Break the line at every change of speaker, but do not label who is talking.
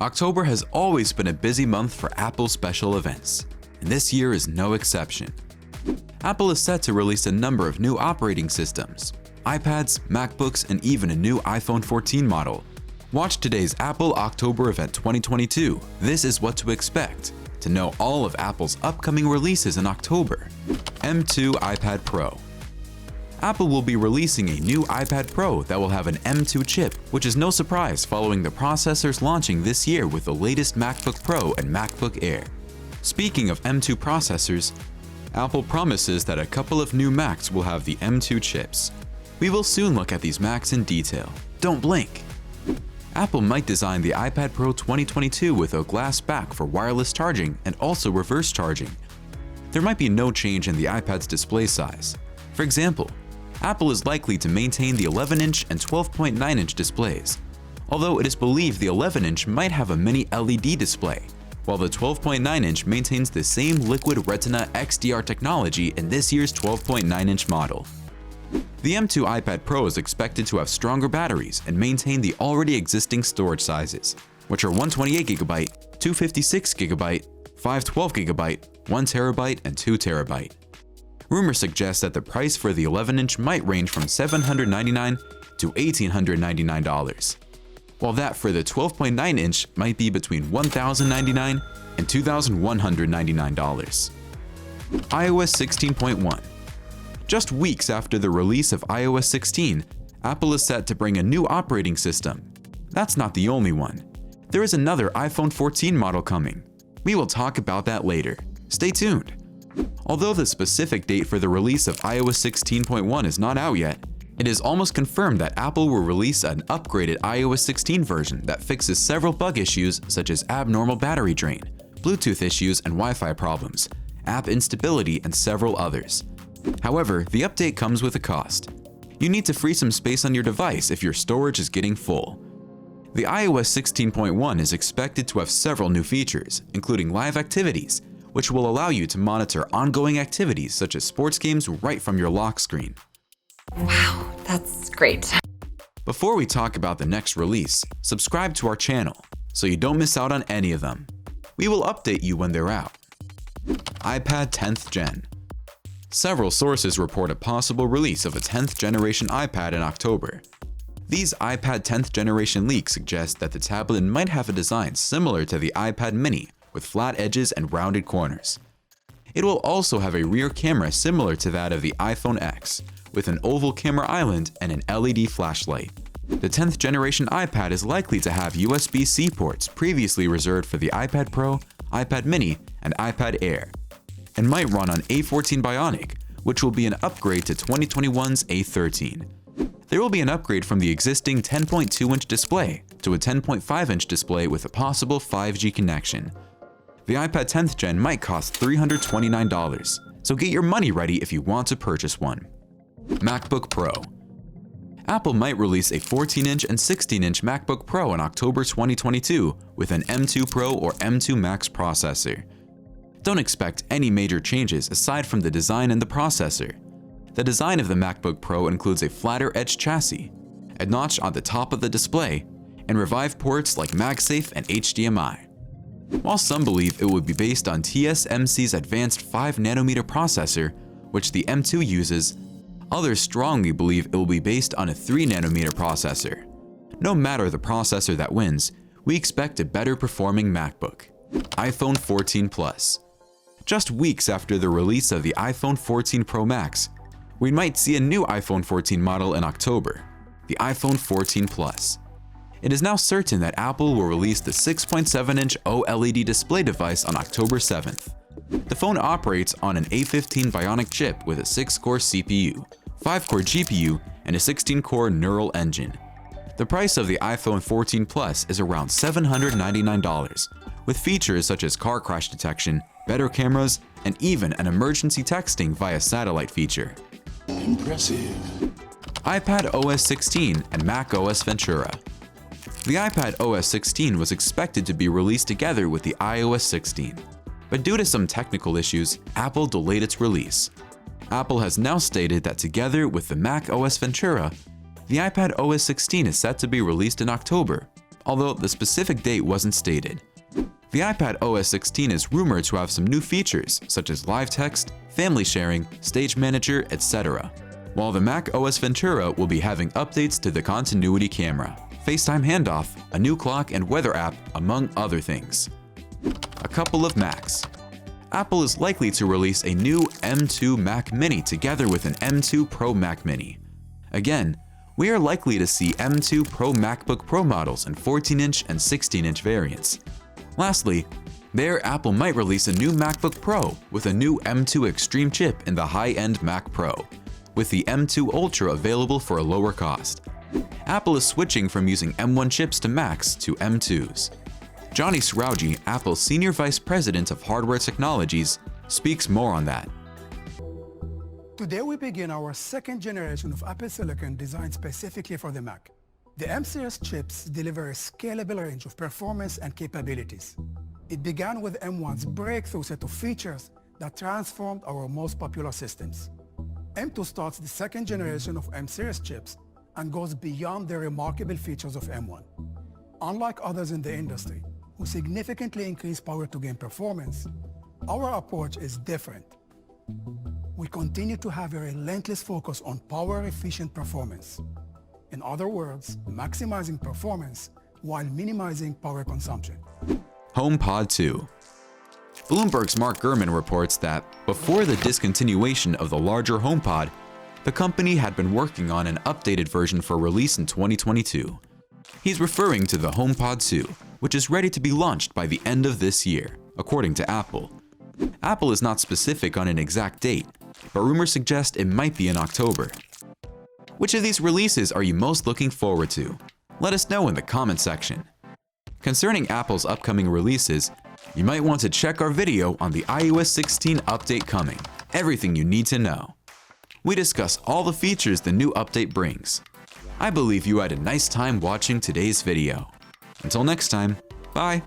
October has always been a busy month for Apple special events, and this year is no exception. Apple is set to release a number of new operating systems, iPads, MacBooks, and even a new iPhone 14 model. Watch today's Apple October Event 2022. This is what to expect. To know all of Apple's upcoming releases in October. M2 iPad Pro. Apple will be releasing a new iPad Pro that will have an M2 chip, which is no surprise following the processors launching this year with the latest MacBook Pro and MacBook Air. Speaking of M2 processors, Apple promises that a couple of new Macs will have the M2 chips. We will soon look at these Macs in detail. Don't blink! Apple might design the iPad Pro 2022 with a glass back for wireless charging and also reverse charging. There might be no change in the iPad's display size. For example, Apple is likely to maintain the 11-inch and 12.9-inch displays, although it is believed the 11-inch might have a mini LED display, while the 12.9-inch maintains the same Liquid Retina XDR technology in this year's 12.9-inch model. The M2 iPad Pro is expected to have stronger batteries and maintain the already existing storage sizes, which are 128GB, 256GB, 512GB, 1TB, and 2TB. Rumors suggest that the price for the 11-inch might range from $799 to $1,899, while that for the 12.9-inch might be between $1,099 and $2,199. iOS 16.1. Just weeks after the release of iOS 16, Apple is set to bring a new operating system. That's not the only one. There is another iPhone 14 model coming. We will talk about that later. Stay tuned. Although the specific date for the release of iOS 16.1 is not out yet, it is almost confirmed that Apple will release an upgraded iOS 16 version that fixes several bug issues such as abnormal battery drain, Bluetooth issues and Wi-Fi problems, app instability, and several others. However, the update comes with a cost. You need to free some space on your device if your storage is getting full. The iOS 16.1 is expected to have several new features, including live activities, which will allow you to monitor ongoing activities such as sports games right from your lock screen.
Wow, that's great.
Before we talk about the next release, subscribe to our channel so you don't miss out on any of them. We will update you when they're out. iPad 10th Gen. Several sources report a possible release of a 10th generation iPad in October. These iPad 10th generation leaks suggest that the tablet might have a design similar to the iPad mini with flat edges and rounded corners. It will also have a rear camera similar to that of the iPhone X, with an oval camera island and an LED flashlight. The 10th generation iPad is likely to have USB-C ports previously reserved for the iPad Pro, iPad mini, and iPad Air, and might run on A14 Bionic, which will be an upgrade to 2021's A13. There will be an upgrade from the existing 10.2-inch display to a 10.5-inch display with a possible 5G connection. The iPad 10th Gen might cost $329, so get your money ready if you want to purchase one. MacBook Pro. Apple might release a 14-inch and 16-inch MacBook Pro in October 2022 with an M2 Pro or M2 Max processor. Don't expect any major changes aside from the design and the processor. The design of the MacBook Pro includes a flatter edge chassis, a notch on the top of the display, and revived ports like MagSafe and HDMI. While some believe it would be based on TSMC's advanced 5nm processor, which the M2 uses, others strongly believe it will be based on a 3nm processor. No matter the processor that wins, we expect a better performing MacBook. iPhone 14 Plus. Just weeks after the release of the iPhone 14 Pro Max, we might see a new iPhone 14 model in October, the iPhone 14 Plus. It is now certain that Apple will release the 6.7-inch OLED display device on October 7th. The phone operates on an A15 Bionic chip with a 6-core CPU, 5-core GPU, and a 16-core neural engine. The price of the iPhone 14 Plus is around $799, with features such as car crash detection, better cameras, and even an emergency texting via satellite feature.
Impressive.
iPad OS 16 and Mac OS Ventura. The iPad OS 16 was expected to be released together with the iOS 16, but due to some technical issues, Apple delayed its release. Apple has now stated that together with the Mac OS Ventura, the iPad OS 16 is set to be released in October, although the specific date wasn't stated. The iPad OS 16 is rumored to have some new features such as live text, family sharing, stage manager, etc. While the Mac OS Ventura will be having updates to the continuity camera, FaceTime handoff, a new clock and weather app, among other things. A couple of Macs. Apple is likely to release a new M2 Mac Mini together with an M2 Pro Mac Mini. Again, we are likely to see M2 Pro MacBook Pro models in 14-inch and 16-inch variants. Lastly, Apple might release a new MacBook Pro with a new M2 Extreme chip in the high-end Mac Pro, with the M2 Ultra available for a lower cost. Apple is switching from using M1 chips to Macs to M2s. Johnny Srouji, Apple's Senior Vice President of Hardware Technologies, speaks more on that.
Today we begin our second generation of Apple Silicon designed specifically for the Mac. The M-series chips deliver a scalable range of performance and capabilities. It began with M1's breakthrough set of features that transformed our most popular systems. M2 starts the second generation of M-series chips and goes beyond the remarkable features of M1. Unlike others in the industry, who significantly increase power to gain performance, our approach is different. We continue to have a relentless focus on power-efficient performance. In other words, maximizing performance while minimizing power consumption.
HomePod 2. Bloomberg's Mark Gurman reports that before the discontinuation of the larger HomePod, the company had been working on an updated version for release in 2022. He's referring to the HomePod 2, which is ready to be launched by the end of this year, according to Apple. Apple is not specific on an exact date, but rumors suggest it might be in October. Which of these releases are you most looking forward to? Let us know in the comment section. Concerning Apple's upcoming releases, you might want to check our video on the iOS 16 update coming, everything you need to know. We discuss all the features the new update brings. I believe you had a nice time watching today's video. Until next time, bye!